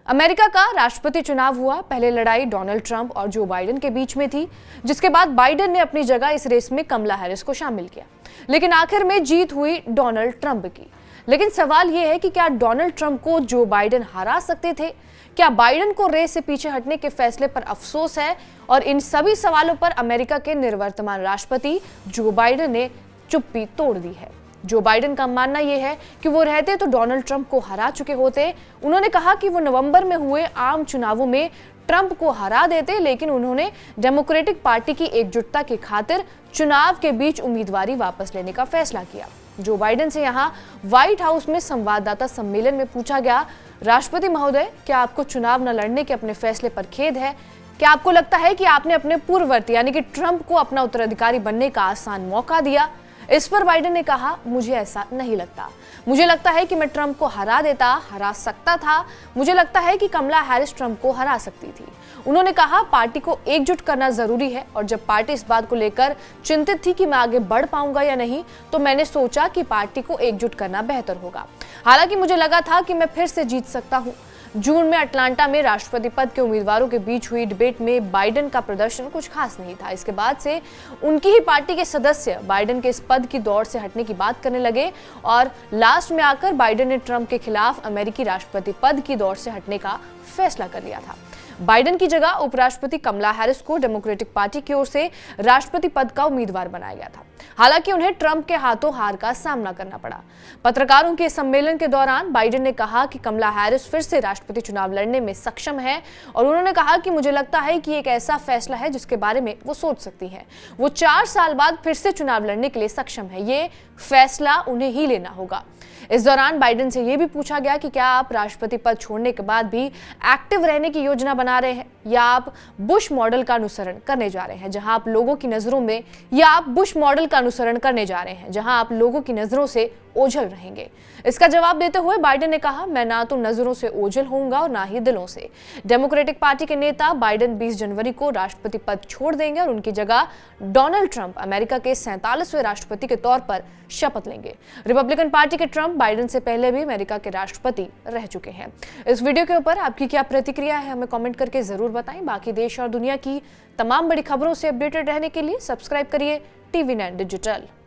America का राष्ट्रपति चुनाव हुआ। पहले लड़ाई डोनाल्ड ट्रंप और जो बाइडेन के बीच में थी, जिसके बाद बाइडेन ने अपनी जगह इस रेस में कमला हैरिस को शामिल किया, लेकिन आखिर में जीत हुई डोनाल्ड ट्रंप की। लेकिन सवाल यह है कि क्या डोनाल्ड ट्रंप को जो बाइडेन हरा सकते थे? क्या बाइडेन को रेस से पीछे हटने के फैसले पर अफसोस है? और इन सभी सवालों पर अमेरिका के निवर्तमान राष्ट्रपति जो बाइडेन ने चुप्पी तोड़ दी है। जो बाइडेन का मानना यह है कि वो रहते तो डोनाल्ड ट्रंप को हरा चुके होते। उन्होंने कहा कि वो नवंबर में हुए आम चुनावों में ट्रंप को हरा देते, लेकिन उन्होंने डेमोक्रेटिक पार्टी की एकजुटता की खातिर चुनाव के बीच उम्मीदवारी वापस लेने का फैसला किया। जो बाइडेन से यहां व्हाइट हाउस में संवाददाता सम्मेलन में पूछा गया, राष्ट्रपति महोदय, क्या आपको चुनाव न लड़ने के अपने फैसले पर खेद है? क्या आपको लगता है कि आपने अपने पूर्ववर्ती यानी कि ट्रंप को अपना उत्तराधिकारी बनने का आसान मौका दिया? इस पर बाइडेन ने कहा, मुझे ऐसा नहीं लगता। मुझे लगता है कि मैं ट्रंप को हरा सकता था। मुझे लगता है कि कमला हैरिस ट्रंप को हरा सकती थी। उन्होंने कहा, पार्टी को एकजुट करना जरूरी है और जब पार्टी इस बात को लेकर चिंतित थी कि मैं आगे बढ़ पाऊंगा या नहीं, तो मैंने सोचा कि पार्टी को एकजुट करना बेहतर होगा। हालांकि मुझे लगा था कि मैं फिर से जीत सकता हूं। जून में अटलांटा में राष्ट्रपति पद के उम्मीदवारों के बीच हुई डिबेट में बाइडेन का प्रदर्शन कुछ खास नहीं था। इसके बाद से उनकी ही पार्टी के सदस्य बाइडेन के इस पद की दौड़ से हटने की बात करने लगे और लास्ट में आकर बाइडेन ने ट्रंप के खिलाफ अमेरिकी राष्ट्रपति पद की दौड़ से हटने का फैसला कर लिया था। बाइडेन की जगह उपराष्ट्रपति कमला हैरिस को डेमोक्रेटिक पार्टी की ओर से राष्ट्रपति पद का उम्मीदवार बनाया गया था। हालांकि उन्हें ट्रंप के हाथों हार का सामना करना पड़ा। पत्रकारों के सम्मेलन के दौरान बाइडेन ने कहा कि कमला हैरिस फिर से राष्ट्रपति चुनाव लड़ने में सक्षम है और उन्होंने कहा कि मुझे लगता है कि एक ऐसा फैसला है जिसके बारे में वो सोच सकती हैं। वो 4 साल बाद फिर से चुनाव लड़ने के लिए सक्षम है। ये फैसला उन्हें ही लेना होगा। इस दौरान बाइडेन से यह भी पूछा गया कि क्या आप राष्ट्रपति पद छोड़ने के बाद भी एक्टिव रहने की योजना बना रहे हैं या आप बुश मॉडल का अनुसरण करने जा रहे हैं, जहां आप लोगों की नजरों से ओझल रहेंगे। इसका जवाब देते हुए बाइडेन ने कहा, मैं ना तो नजरों से ओझल होऊंगा और ना ही दिलों से। डेमोक्रेटिक पार्टी के नेता बाइडेन 20 जनवरी को राष्ट्रपति पद छोड़ देंगे और उनकी जगह डोनाल्ड ट्रंप अमेरिका के 47वें राष्ट्रपति के तौर पर शपथ लेंगे। रिपब्लिकन पार्टी के ट्रंप बाइडेन से पहले भी अमेरिका के राष्ट्रपति रह चुके हैं। इस वीडियो के ऊपर आपकी क्या प्रतिक्रिया है, हमें कमेंट करके जरूर बताएं। बाकी देश और दुनिया की तमाम बड़ी खबरों से अपडेटेड रहने के लिए सब्सक्राइब करिए TV9 डिजिटल।